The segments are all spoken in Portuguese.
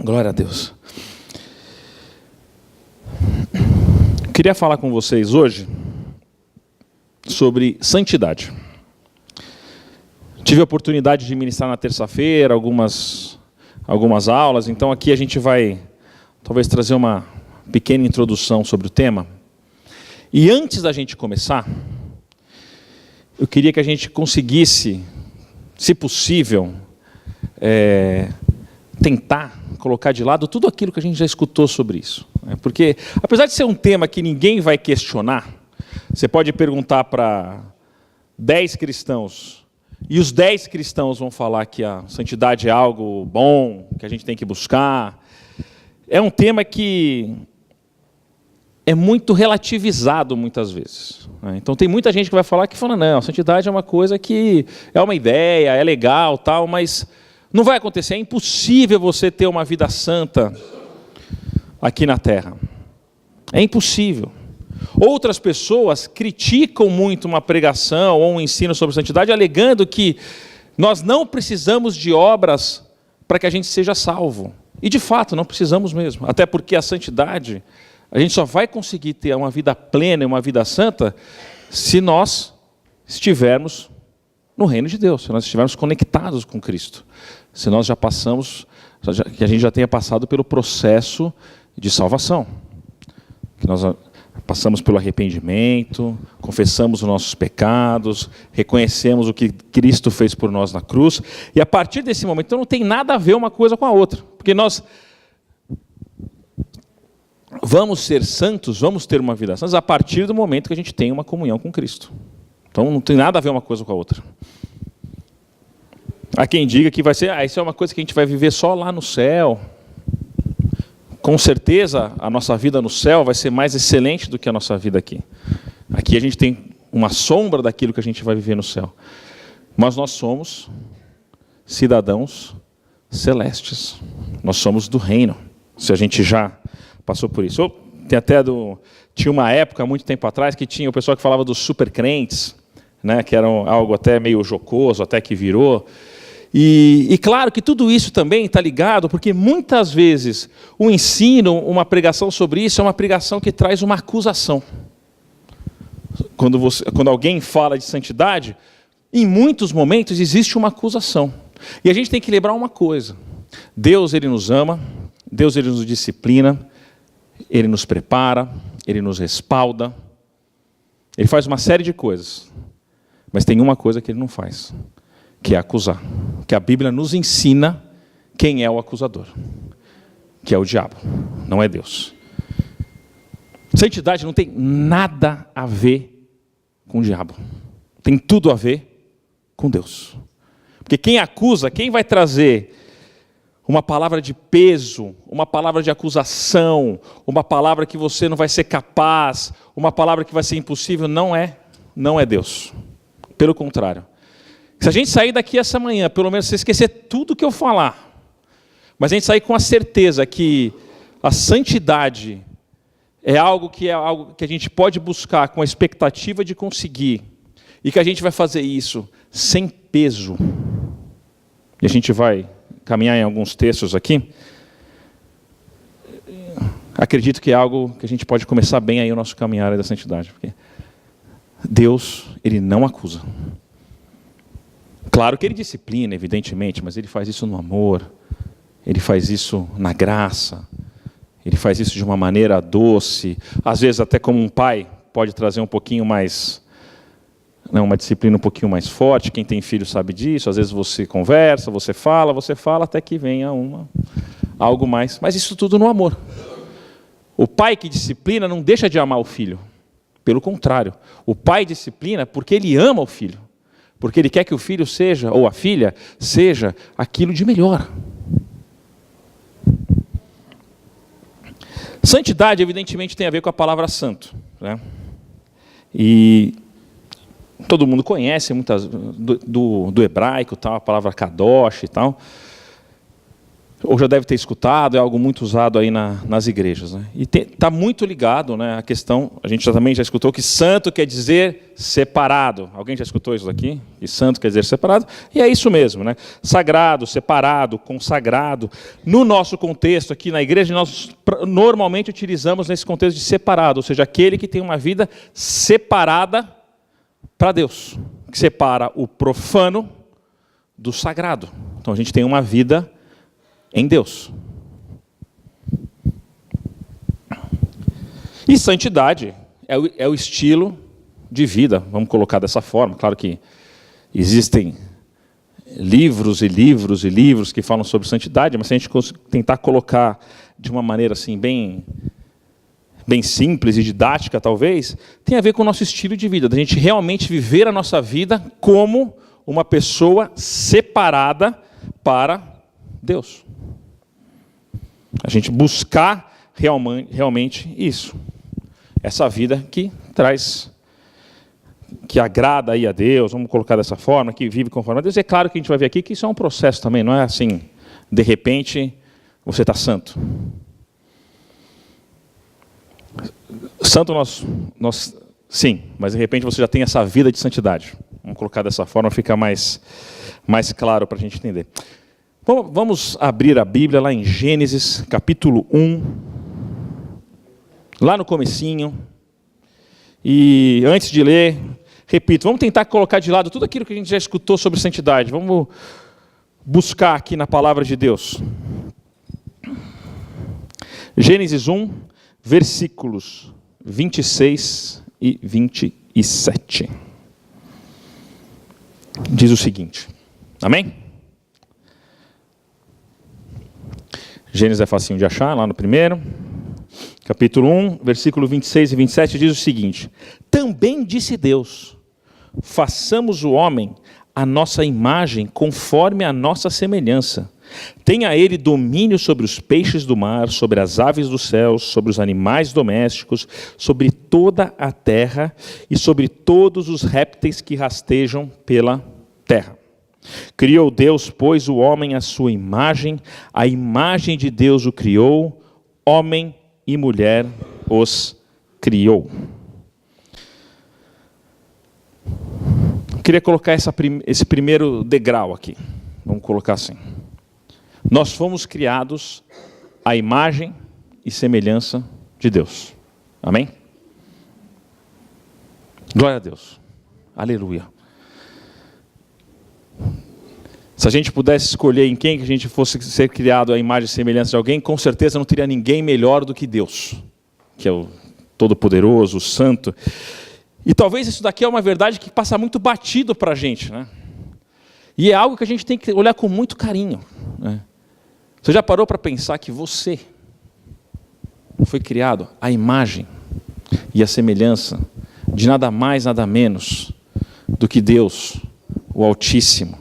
Glória a Deus. Queria falar com vocês hoje sobre santidade. Tive a oportunidade de ministrar na terça-feira algumas aulas, então aqui a gente vai talvez trazer uma pequena introdução sobre o tema. E antes da gente começar, eu queria que a gente conseguisse, se possível, tentar colocar de lado tudo aquilo que a gente já escutou sobre isso. Porque, apesar de ser um tema que ninguém vai questionar, você pode perguntar para 10 cristãos, e os 10 cristãos vão falar que a santidade é algo bom, que a gente tem que buscar. É um tema que é muito relativizado muitas vezes. Então tem muita gente que vai falar que fala, não, a santidade é uma coisa que é uma ideia, é legal, tal, mas não vai acontecer, é impossível você ter uma vida santa aqui na Terra. É impossível. Outras pessoas criticam muito uma pregação ou um ensino sobre santidade, alegando que nós não precisamos de obras para que a gente seja salvo. E de fato, não precisamos mesmo. Até porque a santidade, a gente só vai conseguir ter uma vida plena e uma vida santa se nós estivermos no reino de Deus, se nós estivermos conectados com Cristo. Se nós já passamos, que a gente já tenha passado pelo processo de salvação. Que nós passamos pelo arrependimento, confessamos os nossos pecados, reconhecemos o que Cristo fez por nós na cruz. E a partir desse momento, então não tem nada a ver uma coisa com a outra. Porque nós vamos ser santos, vamos ter uma vida santa a partir do momento que a gente tem uma comunhão com Cristo. Então não tem nada a ver uma coisa com a outra. Há quem diga que vai ser, isso é uma coisa que a gente vai viver só lá no céu. Com certeza, a nossa vida no céu vai ser mais excelente do que a nossa vida aqui. Aqui a gente tem uma sombra daquilo que a gente vai viver no céu. Mas nós somos cidadãos celestes. Nós somos do reino. Se a gente já passou por isso. Tinha uma época, muito tempo atrás, que tinha o pessoal que falava dos supercrentes, né, que era algo até meio jocoso, até que virou. E claro que tudo isso também está ligado, porque muitas vezes o ensino, uma pregação sobre isso, é uma pregação que traz uma acusação. Quando alguém fala de santidade, em muitos momentos existe uma acusação. E a gente tem que lembrar uma coisa: Deus, Ele nos ama, Deus, Ele nos disciplina, Ele nos prepara, Ele nos respalda, Ele faz uma série de coisas. Mas tem uma coisa que Ele não faz, que é acusar. Que a Bíblia nos ensina quem é o acusador, que é o diabo, não é Deus. Santidade não tem nada a ver com o diabo. Tem tudo a ver com Deus. Porque quem acusa, quem vai trazer uma palavra de peso, uma palavra de acusação, uma palavra que você não vai ser capaz, uma palavra que vai ser impossível, não é Deus. Pelo contrário. Se a gente sair daqui essa manhã, pelo menos você esquecer tudo que eu falar, mas a gente sair com a certeza que a santidade é algo que a gente pode buscar com a expectativa de conseguir, e que a gente vai fazer isso sem peso. E a gente vai caminhar em alguns textos aqui. Acredito que é algo que a gente pode começar bem aí o nosso caminhar da santidade, porque Deus, Ele não acusa. Claro que Ele disciplina, evidentemente, mas Ele faz isso no amor, Ele faz isso na graça, Ele faz isso de uma maneira doce, às vezes até como um pai pode trazer um pouquinho mais, uma disciplina um pouquinho mais forte. Quem tem filho sabe disso. Às vezes você conversa, você fala, até que venha algo mais. Mas isso tudo no amor. O pai que disciplina não deixa de amar o filho. Pelo contrário, o pai disciplina porque ele ama o filho. Porque ele quer que o filho seja, ou a filha, seja aquilo de melhor. Santidade, evidentemente, tem a ver com a palavra santo, né? E todo mundo conhece muitas do hebraico, tal, a palavra kadosh e tal. Ou já deve ter escutado, é algo muito usado aí nas igrejas, né? E está muito ligado, né, à questão, a gente também já escutou que santo quer dizer separado. Alguém já escutou isso daqui? Que santo quer dizer separado? E é isso mesmo, né? Sagrado, separado, consagrado. No nosso contexto aqui na igreja, nós normalmente utilizamos nesse contexto de separado, ou seja, aquele que tem uma vida separada para Deus, que separa o profano do sagrado. Então a gente tem uma vida em Deus. E santidade é o estilo de vida, vamos colocar dessa forma. Claro que existem livros e livros e livros que falam sobre santidade, mas se a gente tentar colocar de uma maneira assim bem simples e didática, talvez, tem a ver com o nosso estilo de vida, da gente realmente viver a nossa vida como uma pessoa separada para Deus. A gente buscar realmente isso. Essa vida que traz, que agrada aí a Deus, vamos colocar dessa forma, que vive conforme a Deus. É claro que a gente vai ver aqui que isso é um processo também, não é assim, de repente, você está santo. Santo nós sim, mas de repente você já tem essa vida de santidade. Vamos colocar dessa forma, fica mais claro para a gente entender. Vamos abrir a Bíblia lá em Gênesis, capítulo 1, lá no comecinho. E antes de ler, repito, vamos tentar colocar de lado tudo aquilo que a gente já escutou sobre santidade. Vamos buscar aqui na palavra de Deus. Gênesis 1, versículos 26 e 27. Diz o seguinte. Amém? Gênesis é facinho de achar, lá no primeiro. Capítulo 1, versículo 26 e 27 diz o seguinte: Também disse Deus, façamos o homem à nossa imagem, conforme a nossa semelhança. Tenha ele domínio sobre os peixes do mar, sobre as aves dos céus, sobre os animais domésticos, sobre toda a terra e sobre todos os répteis que rastejam pela terra. Criou Deus, pois, o homem à sua imagem, a imagem de Deus o criou, homem e mulher os criou. Queria colocar esse primeiro degrau aqui, vamos colocar assim. Nós fomos criados à imagem e semelhança de Deus. Amém? Glória a Deus. Aleluia. Se a gente pudesse escolher em quem que a gente fosse ser criado à imagem e semelhança de alguém, com certeza não teria ninguém melhor do que Deus, que é o Todo-Poderoso, o Santo. E talvez isso daqui é uma verdade que passa muito batido para a gente, né? E é algo que a gente tem que olhar com muito carinho, né? Você já parou para pensar que você foi criado à imagem e à semelhança de nada mais, nada menos do que Deus, o Altíssimo,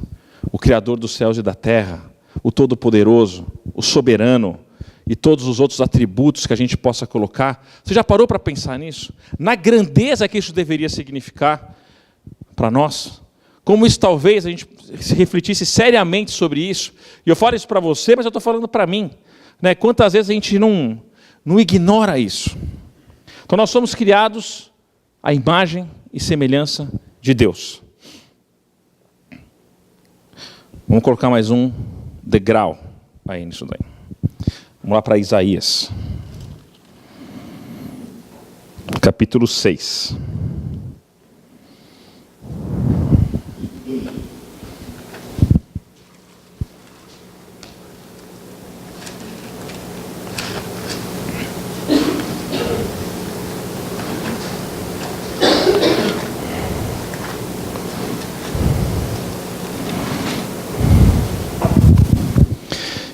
o Criador dos céus e da terra, o Todo-Poderoso, o Soberano e todos os outros atributos que a gente possa colocar? Você já parou para pensar nisso? Na grandeza que isso deveria significar para nós? Como isso talvez a gente se refletisse seriamente sobre isso. E eu falo isso para você, mas eu estou falando para mim, né? Quantas vezes a gente não ignora isso? Então nós somos criados à imagem e semelhança de Deus. Vamos colocar mais um degrau aí nisso daí. Vamos lá para Isaías. Capítulo 6.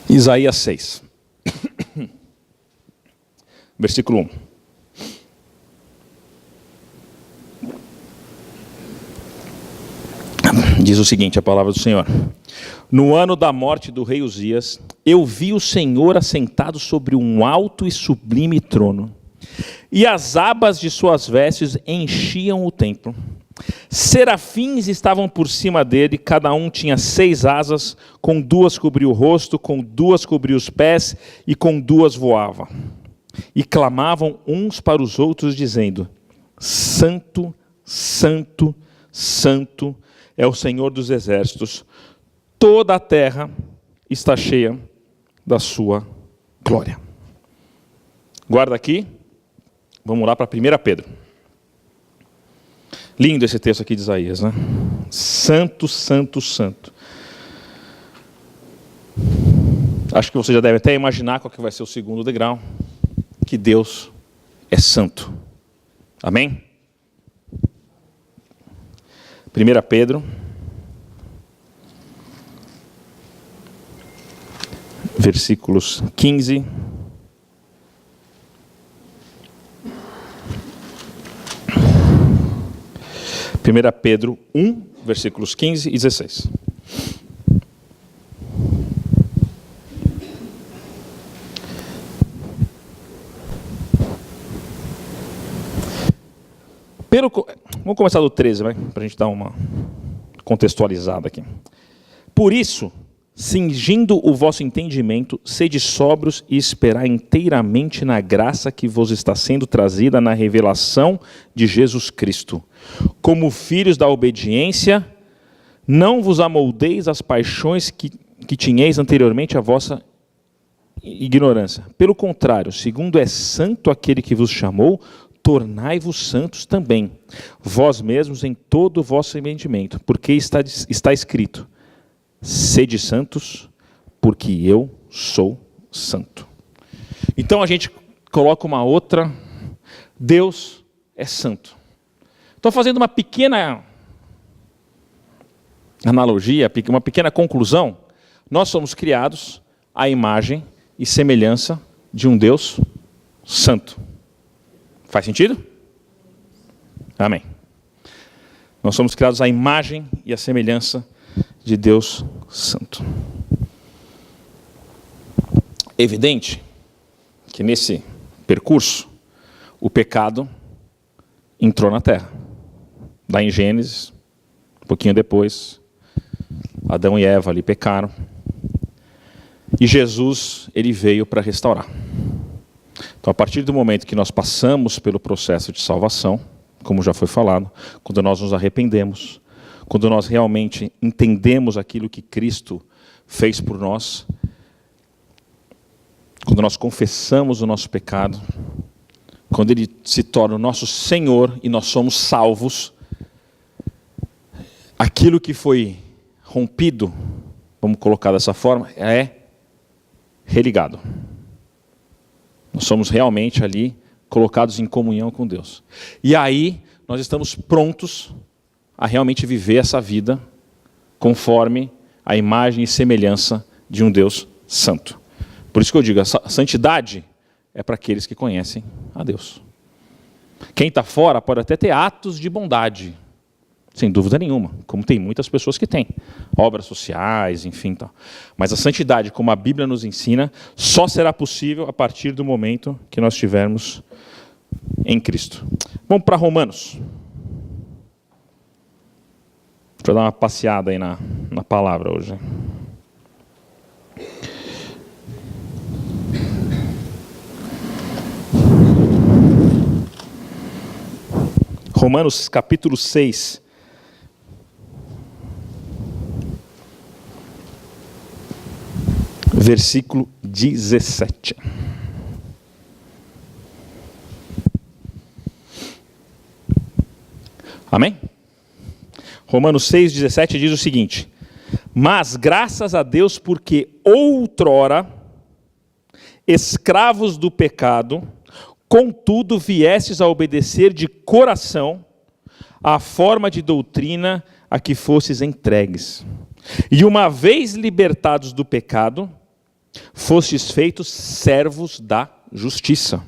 Isaías 6. versículo 1. Diz o seguinte, a palavra do Senhor. No ano da morte do rei Uzias, eu vi o Senhor assentado sobre um alto e sublime trono, e as abas de suas vestes enchiam o templo. Serafins estavam por cima dele, cada um tinha 6 asas, com 2 cobria o rosto, com 2 cobria os pés, e com 2 voava. E clamavam uns para os outros, dizendo: Santo, Santo, Santo é o Senhor dos exércitos, toda a terra está cheia da sua glória. Guarda aqui, vamos lá para 1 Pedro. Lindo esse texto aqui de Isaías, né? Santo, Santo, Santo. Acho que você já deve até imaginar qual que vai ser o segundo degrau, que Deus é santo. Amém? 1 Pedro, versículos 15 1 Pedro 1, versículos 15 e 16. Vamos começar do 13, para a gente dar uma contextualizada aqui. Por isso, cingindo o vosso entendimento, sede sóbrios e esperai inteiramente na graça que vos está sendo trazida na revelação de Jesus Cristo. Como filhos da obediência, não vos amoldeis às paixões que tinhais anteriormente à vossa ignorância. Pelo contrário, segundo é santo aquele que vos chamou, tornai-vos santos também, vós mesmos em todo o vosso entendimento, porque está escrito: sede santos, porque eu sou santo. Então a gente coloca uma outra: Deus é santo. Estou fazendo uma pequena analogia, uma pequena conclusão. Nós somos criados à imagem e semelhança de um Deus santo. Faz sentido? Amém. Nós somos criados à imagem e à semelhança de Deus santo. É evidente que nesse percurso o pecado entrou na terra. Lá em Gênesis, um pouquinho depois, Adão e Eva ali pecaram. E Jesus, ele veio para restaurar. Então, a partir do momento que nós passamos pelo processo de salvação, como já foi falado, quando nós nos arrependemos, quando nós realmente entendemos aquilo que Cristo fez por nós, quando nós confessamos o nosso pecado, quando Ele se torna o nosso Senhor e nós somos salvos, aquilo que foi rompido, vamos colocar dessa forma, é religado. Nós somos realmente ali colocados em comunhão com Deus. E aí nós estamos prontos a realmente viver essa vida conforme a imagem e semelhança de um Deus santo. Por isso que eu digo, a santidade é para aqueles que conhecem a Deus. Quem está fora pode até ter atos de bondade, sem dúvida nenhuma, como tem muitas pessoas que têm, obras sociais, enfim, tal. Mas a santidade, como a Bíblia nos ensina, só será possível a partir do momento que nós estivermos em Cristo. Vamos para Romanos. Deixa eu dar uma passeada aí na palavra hoje. Romanos capítulo 6. Versículo 17. Amém? Romanos 6, 17 diz o seguinte: mas graças a Deus, porque outrora, escravos do pecado, contudo viestes a obedecer de coração à forma de doutrina a que fostes entregues. E uma vez libertados do pecado, fostes feitos servos da justiça.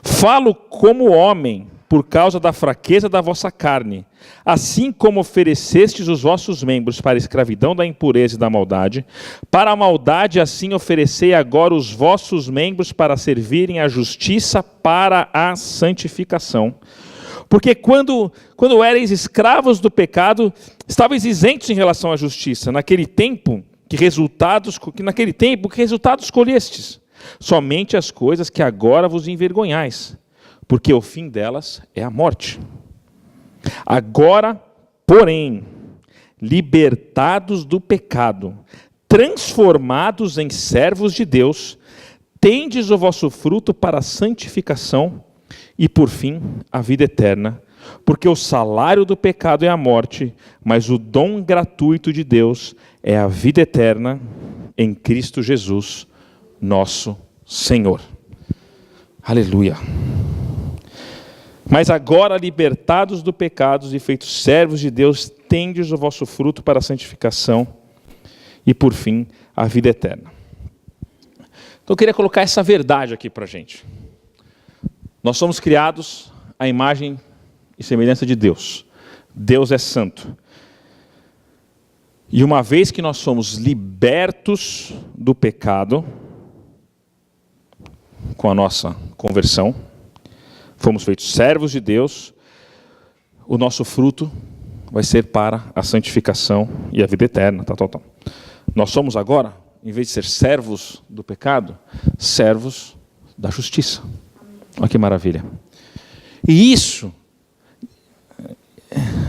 Falo como homem, por causa da fraqueza da vossa carne. Assim como oferecestes os vossos membros para a escravidão da impureza e da maldade, para a maldade assim oferecei agora os vossos membros para servirem à justiça para a santificação. Porque quando erais escravos do pecado, estavais isentos em relação à justiça, naquele tempo que resultados colhestes, somente as coisas que agora vos envergonhais, porque o fim delas é a morte. Agora, porém, libertados do pecado, transformados em servos de Deus, tendes o vosso fruto para a santificação e, por fim, a vida eterna. Porque o salário do pecado é a morte, mas o dom gratuito de Deus é a vida eterna em Cristo Jesus, nosso Senhor. Aleluia. Mas agora, libertados do pecado e feitos servos de Deus, tendes o vosso fruto para a santificação e, por fim, a vida eterna. Então, eu queria colocar essa verdade aqui para a gente. Nós somos criados à imagem e semelhança de Deus. Deus é santo. E uma vez que nós somos libertos do pecado, com a nossa conversão, fomos feitos servos de Deus, o nosso fruto vai ser para a santificação e a vida eterna. Nós somos agora, em vez de ser servos do pecado, servos da justiça. Olha que maravilha. E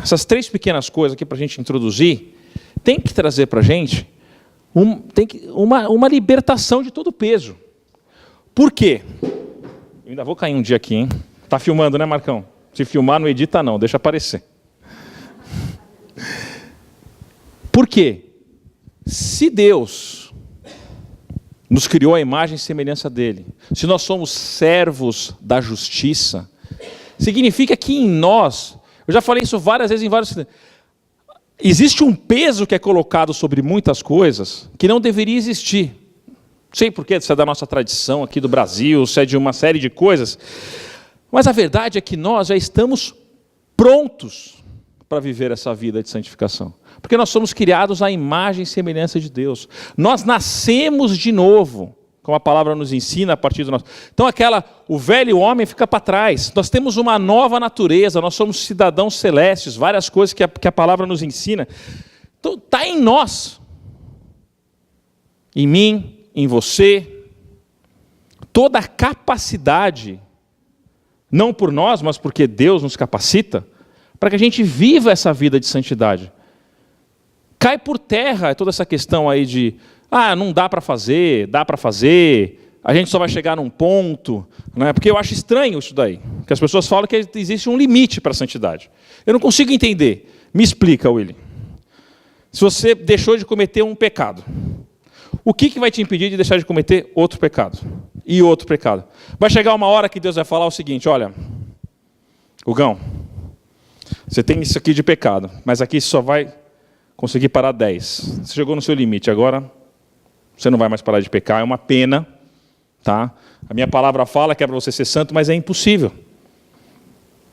essas três pequenas coisas aqui para a gente introduzir, tem que trazer para a gente uma libertação de todo o peso. Por quê? Eu ainda vou cair um dia aqui, hein? Tá filmando, né, Marcão? Se filmar, não edita não, deixa aparecer. Por quê? Se Deus nos criou a imagem e semelhança dele, se nós somos servos da justiça, significa que em nós, eu já falei isso várias vezes em vários... Existe um peso que é colocado sobre muitas coisas que não deveria existir. Não sei porquê, se é da nossa tradição aqui do Brasil, se é de uma série de coisas. Mas a verdade é que nós já estamos prontos para viver essa vida de santificação. Porque nós somos criados à imagem e semelhança de Deus. Nós nascemos de novo, como a palavra nos ensina a partir do nosso... Então o velho homem fica para trás. Nós temos uma nova natureza, nós somos cidadãos celestes, várias coisas que a palavra nos ensina. Então está em nós. Em mim, em você. Toda a capacidade, não por nós, mas porque Deus nos capacita, para que a gente viva essa vida de santidade. Cai por terra toda essa questão aí de, não dá para fazer, dá para fazer, a gente só vai chegar num ponto, né? Porque eu acho estranho isso daí, que as pessoas falam que existe um limite para a santidade. Eu não consigo entender. Me explica, Willy. Se você deixou de cometer um pecado, o que vai te impedir de deixar de cometer outro pecado? E outro pecado? Vai chegar uma hora que Deus vai falar o seguinte, olha, Hugão, você tem isso aqui de pecado, mas aqui só vai conseguir parar 10. Você chegou no seu limite, agora você não vai mais parar de pecar, é uma pena, tá? A minha palavra fala que é para você ser santo, mas é impossível.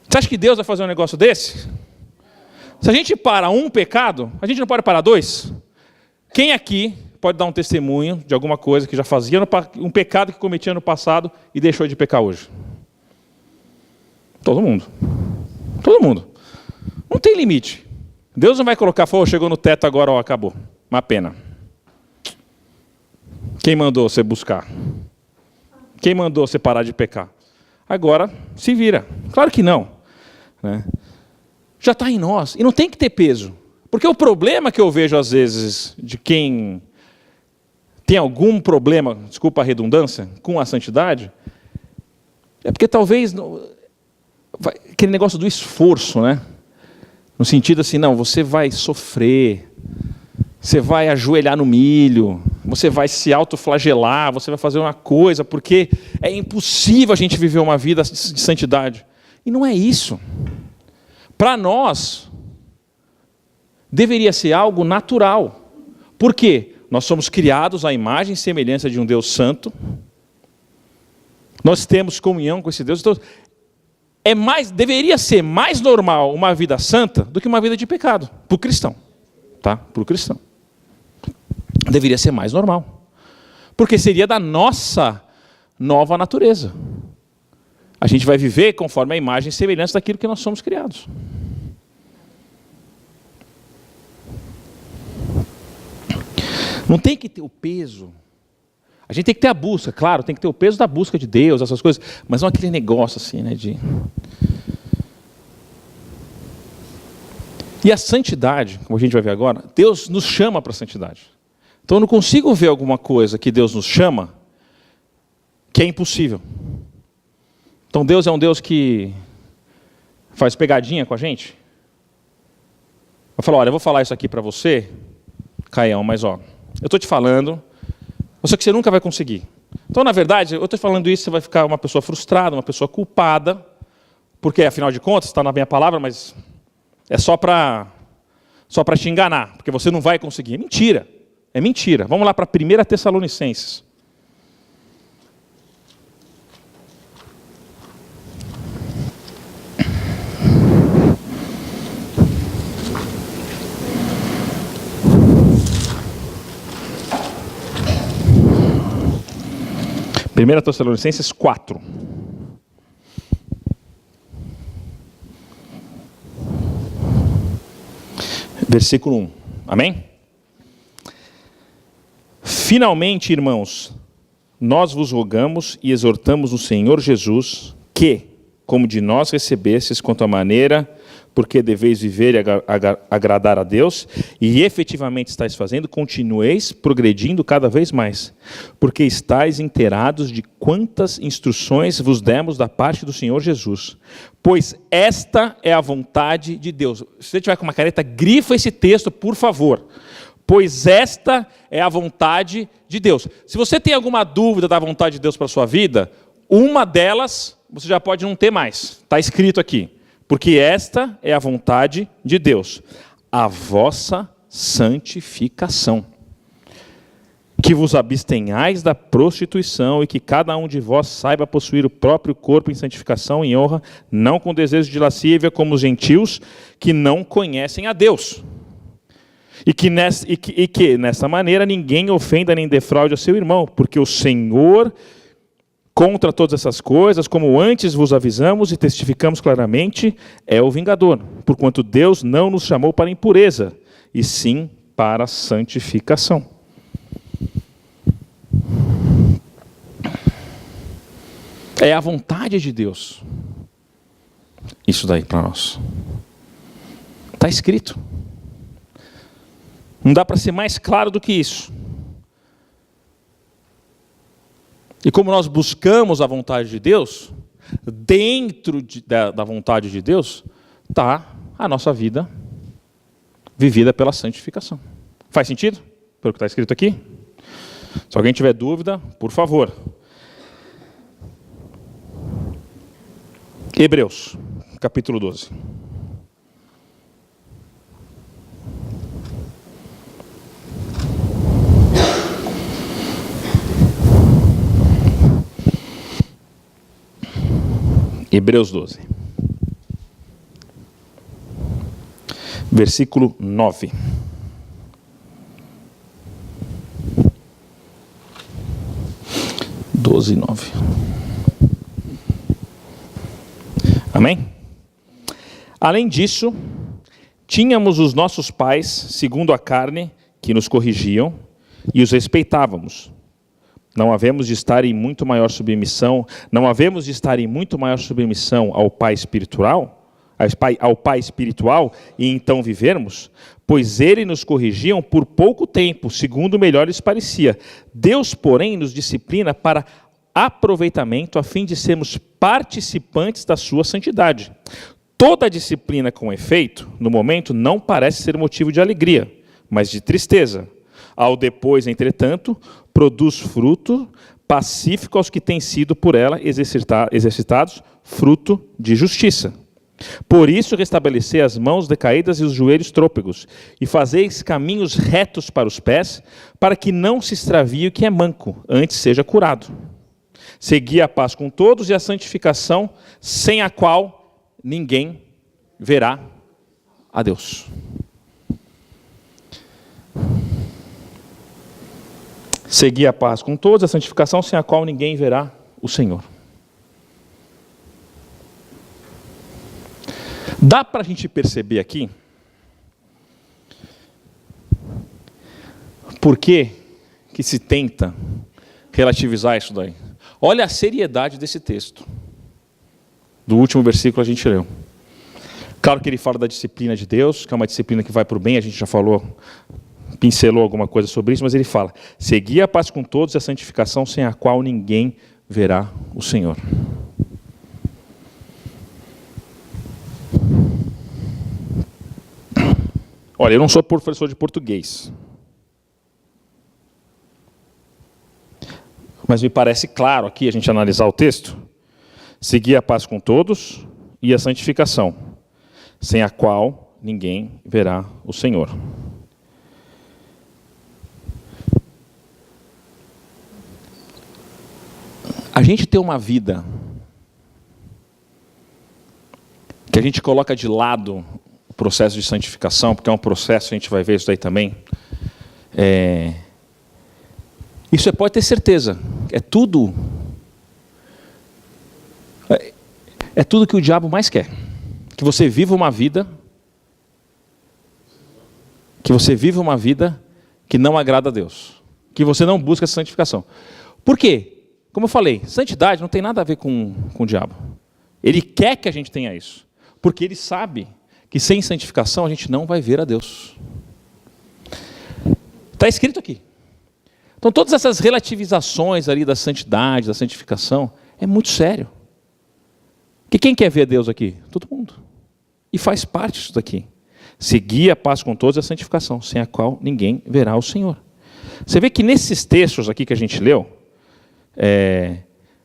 Você acha que Deus vai fazer um negócio desse? Se a gente para um pecado, a gente não pode parar 2? Quem aqui pode dar um testemunho de alguma coisa que já fazia, um pecado que cometia no passado e deixou de pecar hoje? Todo mundo. Todo mundo. Não tem limite. Deus não vai colocar, chegou no teto agora, acabou. Uma pena. Quem mandou você buscar? Quem mandou você parar de pecar? Agora, se vira. Claro que não. Né? Já está em nós. E não tem que ter peso. Porque o problema que eu vejo, às vezes, de quem tem algum problema, desculpa a redundância, com a santidade, é porque talvez... aquele negócio do esforço, né? No sentido assim, não, você vai sofrer, você vai ajoelhar no milho, você vai se autoflagelar, você vai fazer uma coisa, porque é impossível a gente viver uma vida de santidade. E não é isso. Para nós, deveria ser algo natural. Por quê? Nós somos criados à imagem e semelhança de um Deus santo. Nós temos comunhão com esse Deus. Então, deveria ser mais normal uma vida santa do que uma vida de pecado, para o cristão. Tá? Para o cristão. Deveria ser mais normal. Porque seria da nossa nova natureza. A gente vai viver conforme a imagem e semelhança daquilo que nós somos criados. Não tem que ter o peso. A gente tem que ter a busca, claro, tem que ter o peso da busca de Deus, essas coisas, mas não aquele negócio assim, né, de... E a santidade, como a gente vai ver agora, Deus nos chama para a santidade. Então eu não consigo ver alguma coisa que Deus nos chama que é impossível. Então Deus é um Deus que faz pegadinha com a gente. Eu falo, olha, eu vou falar isso aqui para você, Caião, mas ó, eu estou te falando, eu sei que você nunca vai conseguir. Então, na verdade, eu estou falando isso, você vai ficar uma pessoa frustrada, uma pessoa culpada, porque, afinal de contas, está na minha palavra, mas é só para te enganar, porque você não vai conseguir. É mentira. É mentira. Vamos lá para 1 Tessalonicenses. Primeira Tessalonicenses 4. Versículo 1. Amém? Finalmente, irmãos, nós vos rogamos e exortamos o Senhor Jesus que, como de nós recebestes quanto à maneira, porque deveis viver e agradar a Deus, e efetivamente estáis fazendo, continueis progredindo cada vez mais, porque estáis inteirados de quantas instruções vos demos da parte do Senhor Jesus. Pois esta é a vontade de Deus. Se você tiver com uma caneta, grifa esse texto, por favor. Pois esta é a vontade de Deus. Se você tem alguma dúvida da vontade de Deus para a sua vida, uma delas você já pode não ter mais. Está escrito aqui. Porque esta é a vontade de Deus, a vossa santificação. Que vos abstenhais da prostituição e que cada um de vós saiba possuir o próprio corpo em santificação e honra, não com desejo de lascívia como os gentios que não conhecem a Deus. E que nessa maneira ninguém ofenda nem defraude ao seu irmão, porque o Senhor... Contra todas essas coisas, como antes vos avisamos e testificamos claramente, é o vingador, porquanto Deus não nos chamou para impureza, e sim para a santificação. É a vontade de Deus. Isso daí para nós. Está escrito. Não dá para ser mais claro do que isso. E como nós buscamos a vontade de Deus, dentro da vontade de Deus, está a nossa vida vivida pela santificação. Faz sentido? Pelo que está escrito aqui? Se alguém tiver dúvida, por favor. Hebreus, capítulo 12. Hebreus 12. Versículo 9. Doze, 9. Amém? Além disso, tínhamos os nossos pais, segundo a carne, que nos corrigiam e os respeitávamos. Não havemos de estar em muito maior submissão, ao Pai espiritual, e então vivermos, pois ele nos corrigiam por pouco tempo, segundo melhor lhes parecia. Deus, porém, nos disciplina para aproveitamento, a fim de sermos participantes da sua santidade. Toda disciplina com efeito, no momento, não parece ser motivo de alegria, mas de tristeza. Ao depois, entretanto, produz fruto pacífico aos que têm sido por ela exercitados, fruto de justiça. Por isso, restabelecer as mãos decaídas e os joelhos trôpegos, e fazeis caminhos retos para os pés, para que não se extravie o que é manco, antes seja curado. Segui a paz com todos e a santificação, sem a qual ninguém verá a Deus. Segui a paz com todos, a santificação, sem a qual ninguém verá o Senhor. Dá para a gente perceber aqui por que se tenta relativizar isso daí. Olha a seriedade desse texto. Do último versículo a gente leu. Claro que ele fala da disciplina de Deus, que é uma disciplina que vai para o bem, a gente já falou, pincelou alguma coisa sobre isso, mas ele fala: segui a paz com todos e a santificação, sem a qual ninguém verá o Senhor. Olha, eu não sou professor de português, mas me parece claro aqui, a gente analisar o texto, seguir a paz com todos e a santificação, sem a qual ninguém verá o Senhor. A gente tem uma vida que a gente coloca de lado o processo de santificação, porque é um processo, a gente vai ver isso daí também. Isso você pode ter certeza, é tudo que o diabo mais quer. Que você viva uma vida que não agrada a Deus. Que você não busca essa santificação. Por quê? Como eu falei, santidade não tem nada a ver com o diabo. Ele quer que a gente tenha isso. Porque ele sabe que sem santificação a gente não vai ver a Deus. Está escrito aqui. Então todas essas relativizações ali da santidade, da santificação, é muito sério. Porque quem quer ver Deus aqui? Todo mundo. E faz parte disso daqui. Seguir a paz com todos é a santificação, sem a qual ninguém verá o Senhor. Você vê que nesses textos aqui que a gente leu,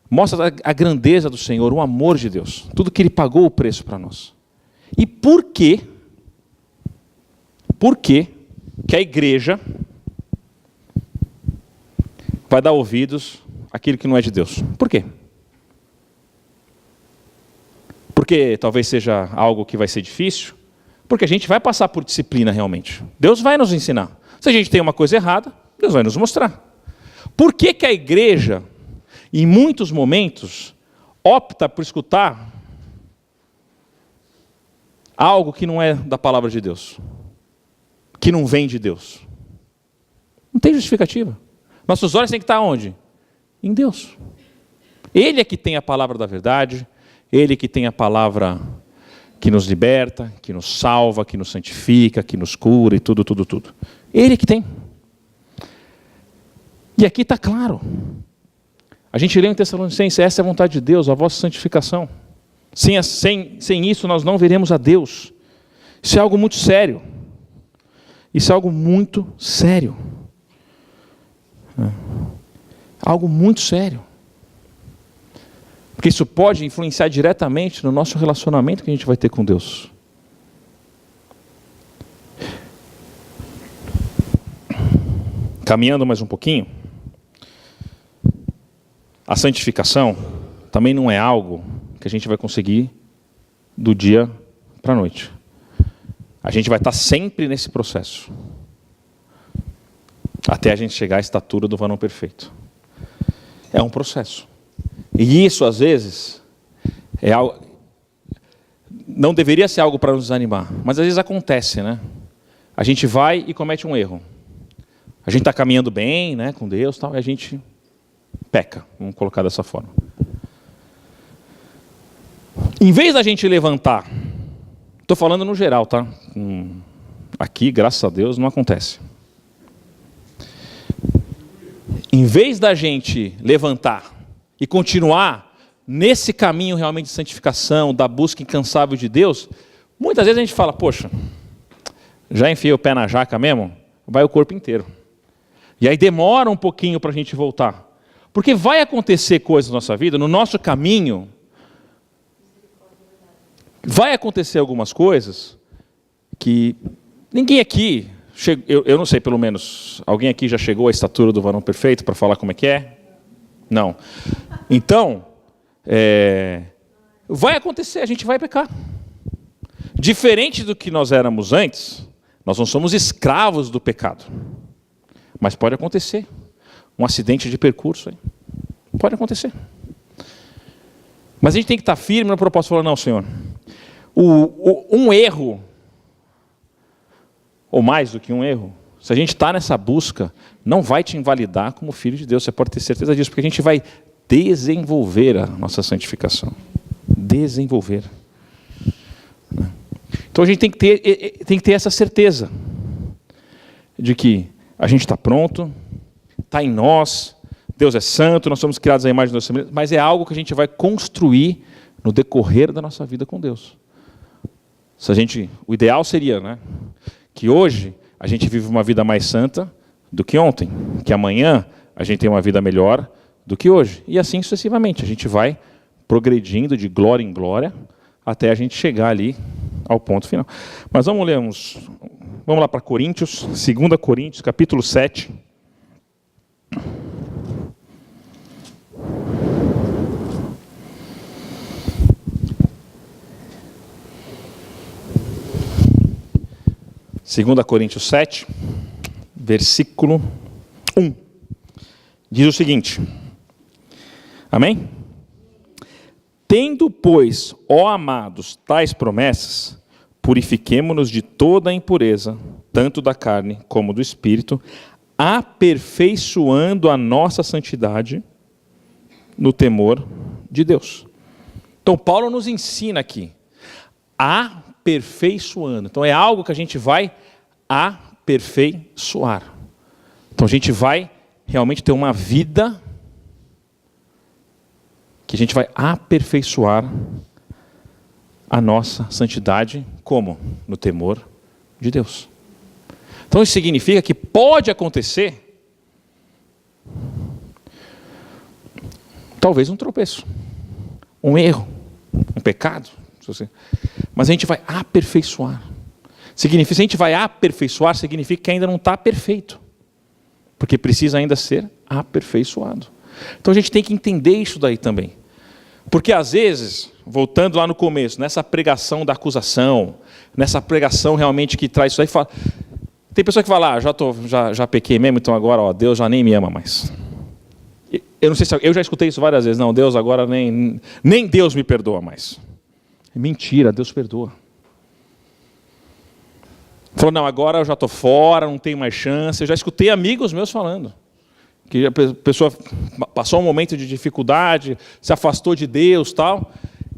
mostra a grandeza do Senhor, o amor de Deus, tudo que Ele pagou o preço para nós. E por que que a igreja vai dar ouvidos àquilo que não é de Deus? Por quê? Porque talvez seja algo que vai ser difícil, porque a gente vai passar por disciplina realmente. Deus vai nos ensinar. Se a gente tem uma coisa errada, Deus vai nos mostrar. Por que que a igreja, em muitos momentos, opta por escutar algo que não é da palavra de Deus, que não vem de Deus? Não tem justificativa. Nossos olhos têm que estar onde? Em Deus. Ele é que tem a palavra da verdade, Ele que tem a palavra que nos liberta, que nos salva, que nos santifica, que nos cura e tudo. Ele que tem. E aqui está claro. A gente lê em Tessalonicenses, essa é a vontade de Deus, a vossa santificação. Sem isso nós não veremos a Deus. Isso é algo muito sério. Isso é algo muito sério. Algo muito sério. Porque isso pode influenciar diretamente no nosso relacionamento que a gente vai ter com Deus. Caminhando mais um pouquinho, a santificação também não é algo que a gente vai conseguir do dia para a noite. A gente vai estar sempre nesse processo, até a gente chegar à estatura do varão perfeito. É um processo. E isso, às vezes, é algo, não deveria ser algo para nos desanimar, mas às vezes acontece, né? A gente vai e comete um erro. A gente está caminhando bem, né, com Deus, tal, e a gente peca, vamos colocar dessa forma. Em vez da gente levantar, estou falando no geral, tá? Aqui, graças a Deus, não acontece. Em vez da gente levantar e continuar nesse caminho realmente de santificação, da busca incansável de Deus, muitas vezes a gente fala, poxa, já enfiei o pé na jaca mesmo? Vai o corpo inteiro. E aí demora um pouquinho para a gente voltar. Porque vai acontecer coisas na nossa vida, no nosso caminho, vai acontecer algumas coisas que ninguém aqui, eu não sei, pelo menos, alguém aqui já chegou à estatura do varão perfeito para falar como é que é? Não. Então, vai acontecer, a gente vai pecar. Diferente do que nós éramos antes, nós não somos escravos do pecado. Mas pode acontecer. Um acidente de percurso aí. Pode acontecer. Mas a gente tem que estar firme na proposta. Falar, não, Senhor, um erro, ou mais do que um erro, se a gente está nessa busca, não vai te invalidar como filho de Deus. Você pode ter certeza disso, porque a gente vai desenvolver a nossa santificação. Desenvolver. Então a gente tem que ter essa certeza de que a gente está pronto, está em nós, Deus é santo, nós somos criados à imagem de Deus, mas é algo que a gente vai construir no decorrer da nossa vida com Deus. O ideal seria, né, que hoje a gente vive uma vida mais santa do que ontem, que amanhã a gente tem uma vida melhor do que hoje, e assim sucessivamente. A gente vai progredindo de glória em glória até a gente chegar ali ao ponto final. Mas vamos lá para Coríntios, 2 Coríntios, capítulo 7. Segunda Coríntios 7, versículo 1. Diz o seguinte. Amém? Tendo, pois, ó amados, tais promessas, purifiquemo-nos de toda a impureza, tanto da carne como do espírito, aperfeiçoando a nossa santidade no temor de Deus. Então, Paulo nos ensina aqui, aperfeiçoando. Então, é algo que a gente vai aperfeiçoar. Então, a gente vai realmente ter uma vida que a gente vai aperfeiçoar a nossa santidade, como? No temor de Deus. Então isso significa que pode acontecer, talvez um tropeço, um erro, um pecado, mas a gente vai aperfeiçoar. Se a gente vai aperfeiçoar, significa que ainda não está perfeito, porque precisa ainda ser aperfeiçoado. Então a gente tem que entender isso daí também. Porque às vezes, voltando lá no começo, nessa pregação da acusação, nessa pregação realmente que traz isso aí, tem pessoa que fala, já pequei mesmo, então agora Deus já nem me ama mais. Eu não sei se eu já escutei isso várias vezes, não, Deus agora nem Deus me perdoa mais. Mentira, Deus perdoa. Falou, não, agora eu já estou fora, não tenho mais chance. Eu já escutei amigos meus falando. Que a pessoa passou um momento de dificuldade, se afastou de Deus, tal,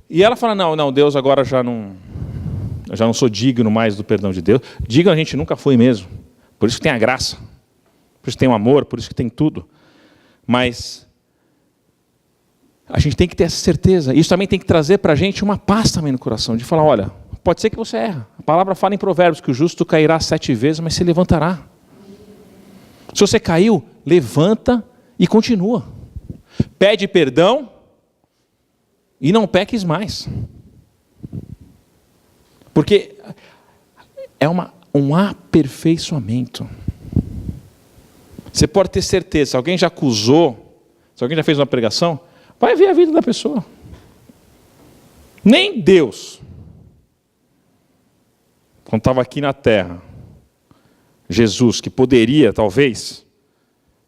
e ela fala, não, Deus agora eu já não sou digno mais do perdão de Deus. Digno a gente nunca foi mesmo, por isso que tem a graça, por isso que tem o amor, por isso que tem tudo. Mas a gente tem que ter essa certeza, isso também tem que trazer para a gente uma paz também no coração, de falar, olha, pode ser que você erra, a palavra fala em Provérbios que o justo cairá 7 vezes, mas se levantará. Se você caiu, levanta e continua. Pede perdão e não peques mais. Porque é um aperfeiçoamento. Você pode ter certeza, se alguém já acusou, se alguém já fez uma pregação, vai ver a vida da pessoa. Nem Deus, quando estava aqui na terra, Jesus, que poderia, talvez,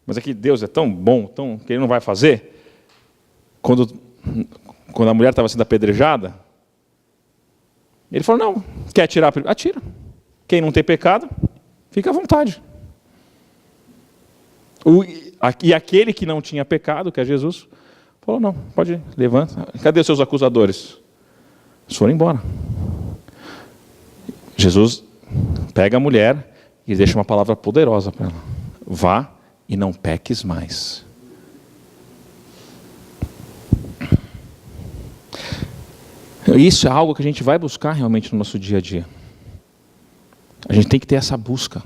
mas é que Deus é tão bom, que Ele não vai fazer. Quando a mulher estava sendo apedrejada, Ele falou, não, quer atirar? Atira. Quem não tem pecado, fica à vontade. E aquele que não tinha pecado, que é Jesus, falou, não, pode ir, levanta. Cadê os seus acusadores? Eles foram embora. Jesus pega a mulher e deixa uma palavra poderosa para ela. Vá e não peques mais. Isso é algo que a gente vai buscar realmente no nosso dia a dia. A gente tem que ter essa busca.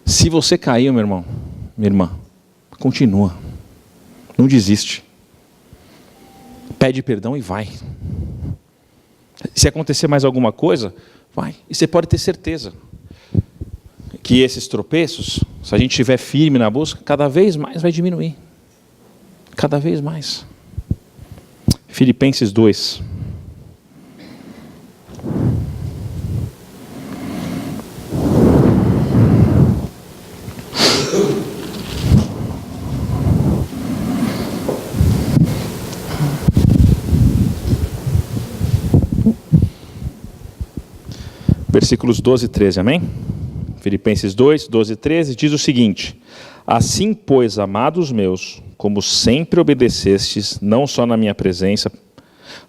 Se você caiu, meu irmão, minha irmã, continua. Não desiste. Pede perdão e vai. Se acontecer mais alguma coisa, vai. E você pode ter certeza que esses tropeços, se a gente estiver firme na busca, cada vez mais vai diminuir. Cada vez mais. Filipenses 2. Versículos 12 e 13, amém? Filipenses 2, 12 e 13, diz o seguinte: assim, pois, amados meus, como sempre obedecestes, não só na minha presença,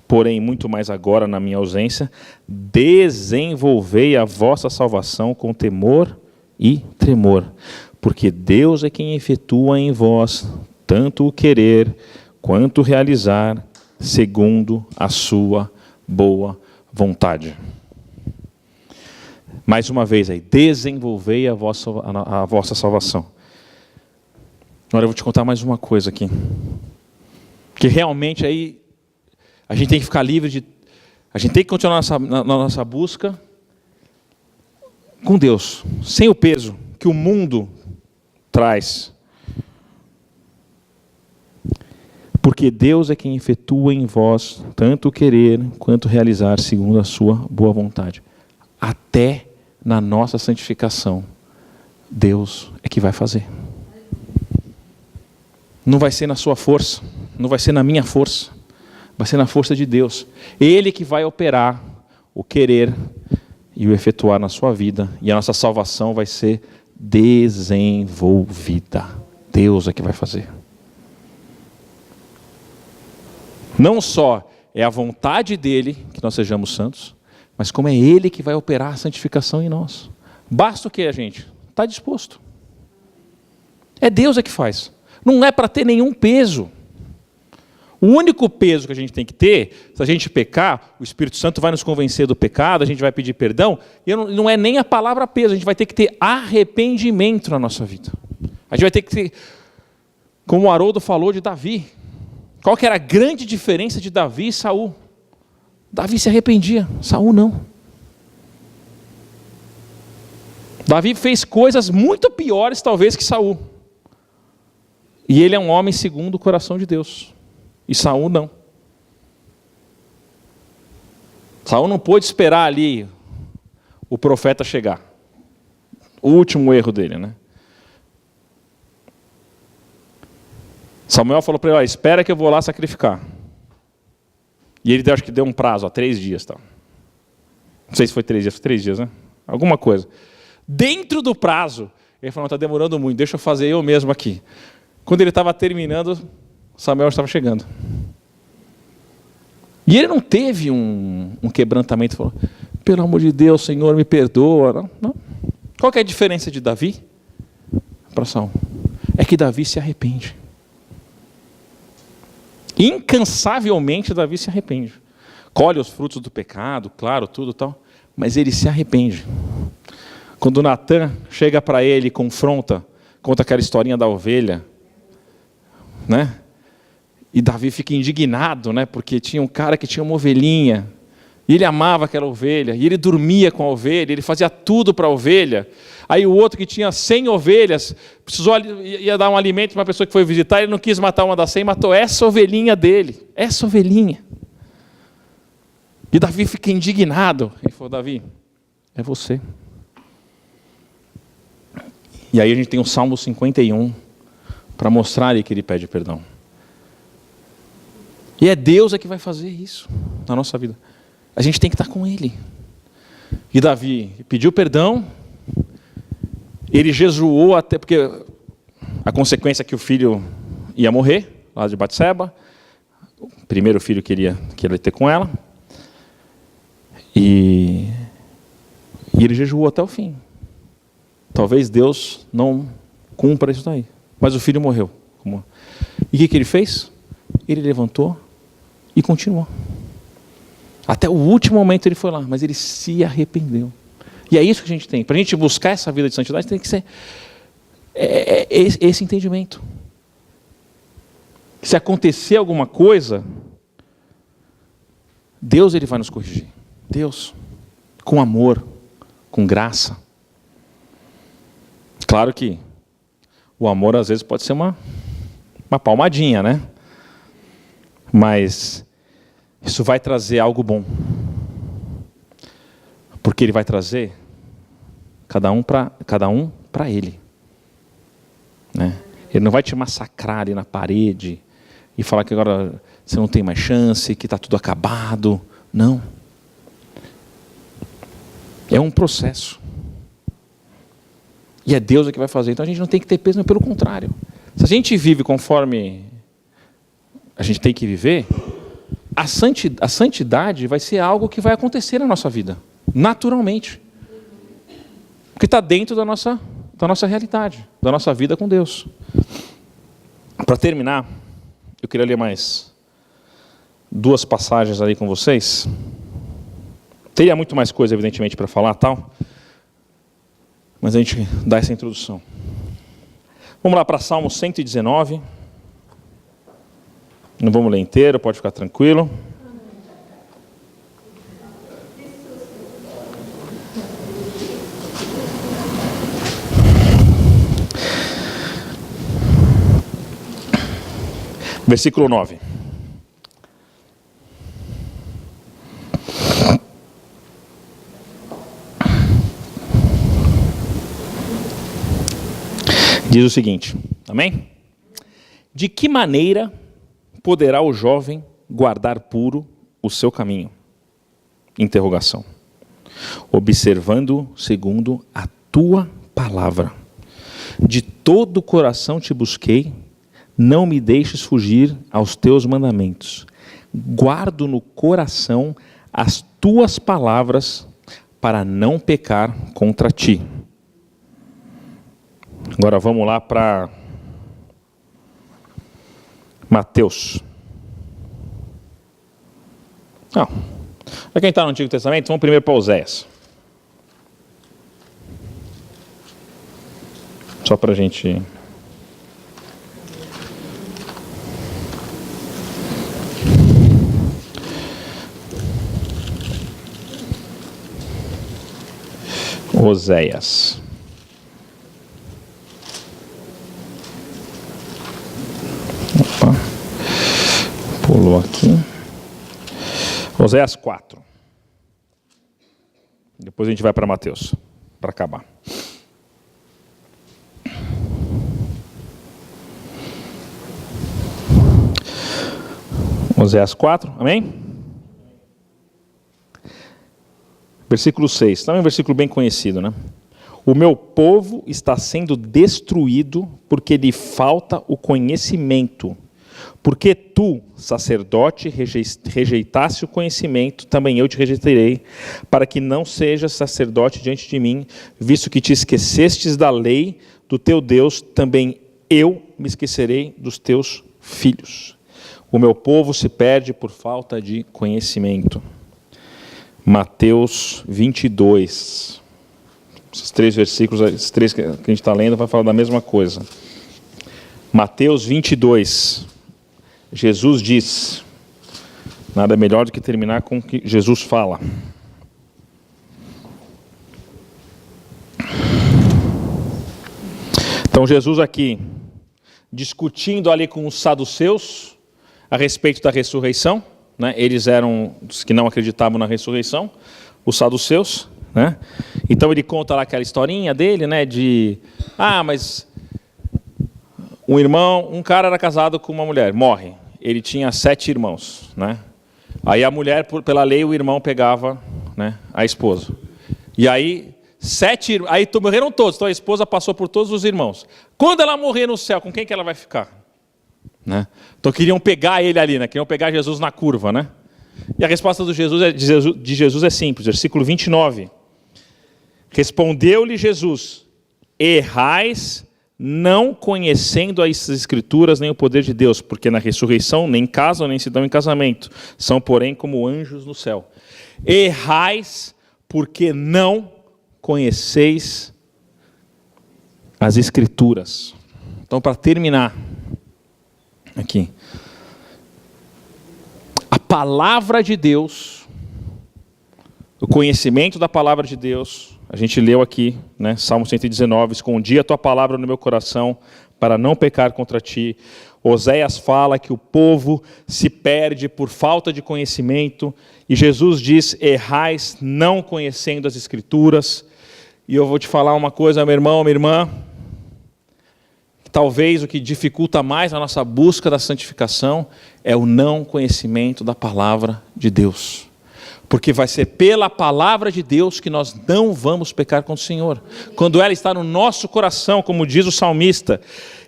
porém muito mais agora na minha ausência, desenvolvei a vossa salvação com temor e tremor, porque Deus é quem efetua em vós tanto o querer quanto o realizar, segundo a sua boa vontade. Mais uma vez aí, desenvolvei a vossa salvação. Agora eu vou te contar mais uma coisa aqui. Que realmente aí, a gente tem que ficar livre de... A gente tem que continuar na nossa busca com Deus, sem o peso que o mundo traz. Porque Deus é quem efetua em vós tanto o querer quanto o realizar segundo a sua boa vontade. Até na nossa santificação, Deus é que vai fazer. Não vai ser na sua força, não vai ser na minha força, vai ser na força de Deus. Ele que vai operar o querer e o efetuar na sua vida, e a nossa salvação vai ser desenvolvida. Deus é que vai fazer. Não só é a vontade dele que nós sejamos santos, mas como é Ele que vai operar a santificação em nós. Basta o que a gente? Está disposto. É Deus é que faz. Não é para ter nenhum peso. O único peso que a gente tem que ter, se a gente pecar, o Espírito Santo vai nos convencer do pecado, a gente vai pedir perdão, e não é nem a palavra peso, a gente vai ter que ter arrependimento na nossa vida. A gente vai ter que ter, como o Haroldo falou de Davi. Qual que era a grande diferença de Davi e Saul? Davi se arrependia, Saul não. Davi fez coisas muito piores talvez que Saul. E ele é um homem segundo o coração de Deus. E Saul não. Saul não pôde esperar ali o profeta chegar. O último erro dele, né? Samuel falou para ele: espera que eu vou lá sacrificar. E ele acho que deu um prazo, 3 dias. Tá? Não sei se foi 3 dias, foi 3 dias, né? Alguma coisa. Dentro do prazo, ele falou: está demorando muito, deixa eu fazer eu mesmo aqui. Quando ele estava terminando, Samuel estava chegando. E ele não teve um quebrantamento, falou: pelo amor de Deus, Senhor, me perdoa. Não, não. Qual que é a diferença de Davi para Saul? É que Davi se arrepende. Incansavelmente Davi se arrepende. Colhe os frutos do pecado, claro, tudo tal, mas ele se arrepende. Quando Natan chega para ele e confronta, conta aquela historinha da ovelha, né? E Davi fica indignado, né? Porque tinha um cara que tinha uma ovelhinha, e ele amava aquela ovelha, e ele dormia com a ovelha, ele fazia tudo para a ovelha. Aí o outro que tinha 100 ovelhas, ia dar um alimento para uma pessoa que foi visitar, ele não quis matar uma das 100, matou essa ovelhinha dele, essa ovelhinha. E Davi fica indignado. Ele falou: Davi, é você. E aí a gente tem o Salmo 51, para mostrar ali que ele pede perdão. E é Deus que vai fazer isso na nossa vida. A gente tem que estar com Ele. E Davi pediu perdão, ele jejuou até, porque a consequência é que o filho ia morrer, lá de Batseba, o primeiro filho que ele ia ter com ela, e ele jejuou até o fim. Talvez Deus não cumpra isso daí, mas o filho morreu. E o que ele fez? Ele levantou e continuou. Até o último momento ele foi lá, mas ele se arrependeu. E é isso que a gente tem. Para a gente buscar essa vida de santidade, tem que ser esse entendimento. Se acontecer alguma coisa, Deus ele vai nos corrigir. Deus, com amor, com graça. Claro que o amor às vezes pode ser uma palmadinha, né? Mas isso vai trazer algo bom. Porque ele vai trazer cada um para ele. Né? Ele não vai te massacrar ali na parede e falar que agora você não tem mais chance, que está tudo acabado. Não. É um processo. E é Deus que vai fazer. Então a gente não tem que ter peso, mas pelo contrário. Se a gente vive conforme a gente tem que viver, a santidade vai ser algo que vai acontecer na nossa vida, naturalmente. Porque está dentro da nossa realidade, da nossa vida com Deus. Para terminar, eu queria ler mais 2 passagens ali com vocês. Teria muito mais coisa, evidentemente, para falar, tal. Mas a gente dá essa introdução. Vamos lá para Salmo 119. Não vamos ler inteiro, pode ficar tranquilo. Versículo 9. Diz o seguinte, amém? De que maneira poderá o jovem guardar puro o seu caminho? Interrogação. Observando segundo a tua palavra. De todo o coração te busquei, não me deixes fugir aos teus mandamentos. Guardo no coração as tuas palavras para não pecar contra ti. Agora vamos lá para Mateus. Não. Para quem está no Antigo Testamento, vamos primeiro para Oséias. Só para a gente... Oséias. Opa. Pulou aqui. Oséias 4. Depois a gente vai para Mateus, para acabar. Oséias 4, amém? Versículo 6, também é um versículo bem conhecido, né? O meu povo está sendo destruído porque lhe falta o conhecimento. Porque tu, sacerdote, rejeitaste o conhecimento, também eu te rejeitarei, para que não sejas sacerdote diante de mim, visto que te esquecestes da lei do teu Deus, também eu me esquecerei dos teus filhos. O meu povo se perde por falta de conhecimento. Mateus 22. Esses 3 versículos, esses 3 que a gente está lendo, vai falar da mesma coisa. Mateus 22. Jesus diz, nada melhor do que terminar com o que Jesus fala. Então Jesus aqui, discutindo ali com os saduceus, a respeito da ressurreição, né? Eles eram os que não acreditavam na ressurreição, os saduceus, né? Então ele conta lá aquela historinha dele, né? Mas um cara era casado com uma mulher, morre, ele tinha 7 irmãos, né? Aí a mulher, pela lei, o irmão pegava, né, a esposa. E aí morreram todos, então a esposa passou por todos os irmãos. Quando ela morrer no céu, com quem que ela vai ficar? Né? Então queriam pegar ele ali, né? Queriam pegar Jesus na curva, né? E a resposta de Jesus é simples, versículo 29. Respondeu-lhe Jesus: errais, não conhecendo as Escrituras nem o poder de Deus, porque na ressurreição nem casam nem se dão em casamento, são porém como anjos no céu. Errais porque não conheceis as Escrituras. Então, para terminar aqui, a palavra de Deus, o conhecimento da palavra de Deus, a gente leu aqui, né, Salmo 119, escondi a tua palavra no meu coração para não pecar contra ti. Oséias fala que o povo se perde por falta de conhecimento, e Jesus diz: errais não conhecendo as Escrituras. E eu vou te falar uma coisa, meu irmão, minha irmã, talvez o que dificulta mais a nossa busca da santificação é o não conhecimento da palavra de Deus. Porque vai ser pela palavra de Deus que nós não vamos pecar contra o Senhor. Quando ela está no nosso coração, como diz o salmista: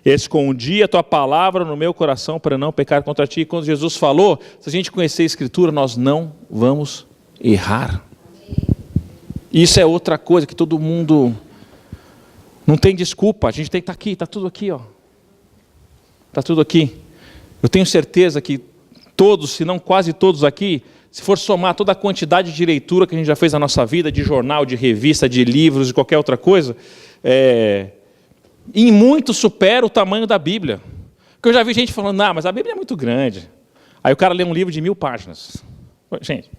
escondi a tua palavra no meu coração para não pecar contra ti. E quando Jesus falou, se a gente conhecer a Escritura, nós não vamos errar. Isso é outra coisa que todo mundo não tem desculpa. A gente tem que estar aqui, está tudo aqui, ó. Está tudo aqui. Eu tenho certeza que todos, se não quase todos aqui, se for somar toda a quantidade de leitura que a gente já fez na nossa vida, de jornal, de revista, de livros, de qualquer outra coisa, em muito supera o tamanho da Bíblia. Porque eu já vi gente falando: mas a Bíblia é muito grande. Aí o cara lê um livro de 1000 páginas. Gente,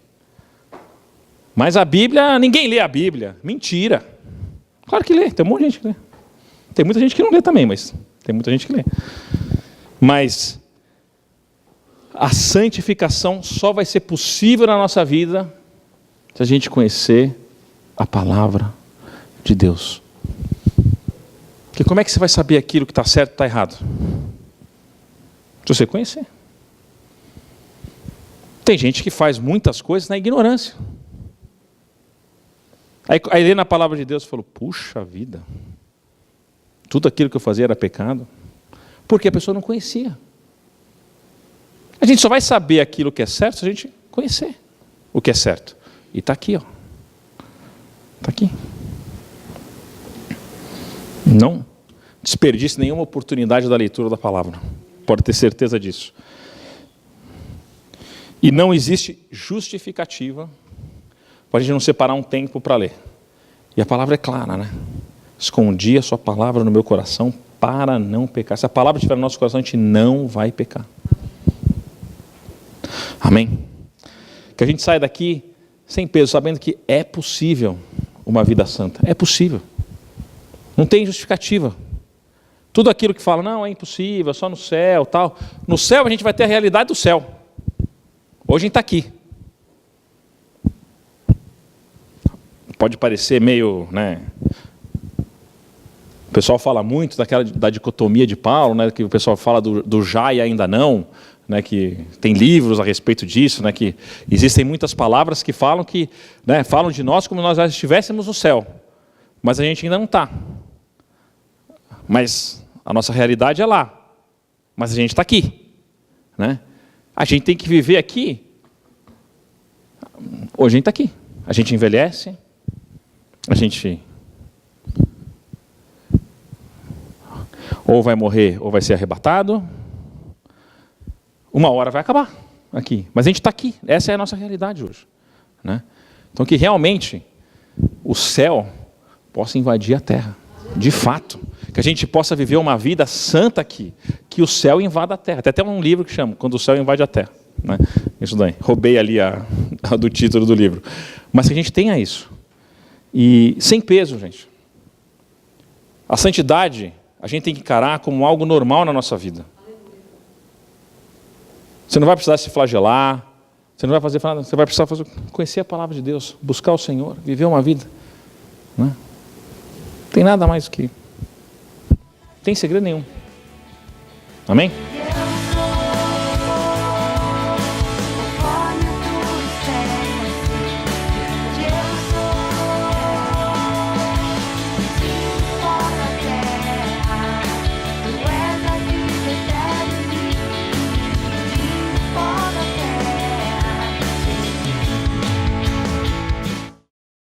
mas a Bíblia, ninguém lê a Bíblia. Mentira. Claro que lê, tem um monte de gente que lê. Tem muita gente que não lê também, mas tem muita gente que lê. Mas a santificação só vai ser possível na nossa vida se a gente conhecer a palavra de Deus. Porque como é que você vai saber aquilo que está certo e está errado? Se você conhecer. Tem gente que faz muitas coisas na ignorância. Aí lê na palavra de Deus e falou: puxa vida, tudo aquilo que eu fazia era pecado. Porque a pessoa não conhecia. A gente só vai saber aquilo que é certo se a gente conhecer o que é certo. E está aqui, ó. Está aqui. Não desperdice nenhuma oportunidade da leitura da palavra. Pode ter certeza disso. E não existe justificativa para a gente não separar um tempo para ler. E a palavra é clara, né? Escondi a sua palavra no meu coração para não pecar. Se a palavra estiver no nosso coração, a gente não vai pecar. Amém? Que a gente saia daqui sem peso, sabendo que é possível uma vida santa. É possível. Não tem justificativa. Tudo aquilo que fala: não, é impossível, só no céu, tal. No céu a gente vai ter a realidade do céu. Hoje a gente está aqui. Pode parecer meio, né? O pessoal fala muito da dicotomia de Paulo, né? Que o pessoal fala do já e ainda não, né? Que tem livros a respeito disso, né? Que existem muitas palavras que falam né? Falam de nós como nós já estivéssemos no céu, mas a gente ainda não está. Mas a nossa realidade é lá, mas a gente está aqui, né? A gente tem que viver aqui. Hoje a gente está aqui. A gente envelhece, a gente ou vai morrer ou vai ser arrebatado. Uma hora vai acabar aqui, mas a gente está aqui. Essa é a nossa realidade hoje, né? Então que realmente o céu possa invadir a terra, de fato. Que a gente possa viver uma vida santa aqui, que o céu invada a terra. Tem até um livro que chama Quando o Céu Invade a Terra, né? Isso daí, roubei ali a do título do livro. Mas que a gente tenha isso. E sem peso, gente. A santidade, a gente tem que encarar como algo normal na nossa vida. Você não vai precisar se flagelar, você não vai fazer nada, você vai precisar conhecer a palavra de Deus, buscar o Senhor, viver uma vida, né? Não tem nada mais que... Não tem segredo nenhum. Amém?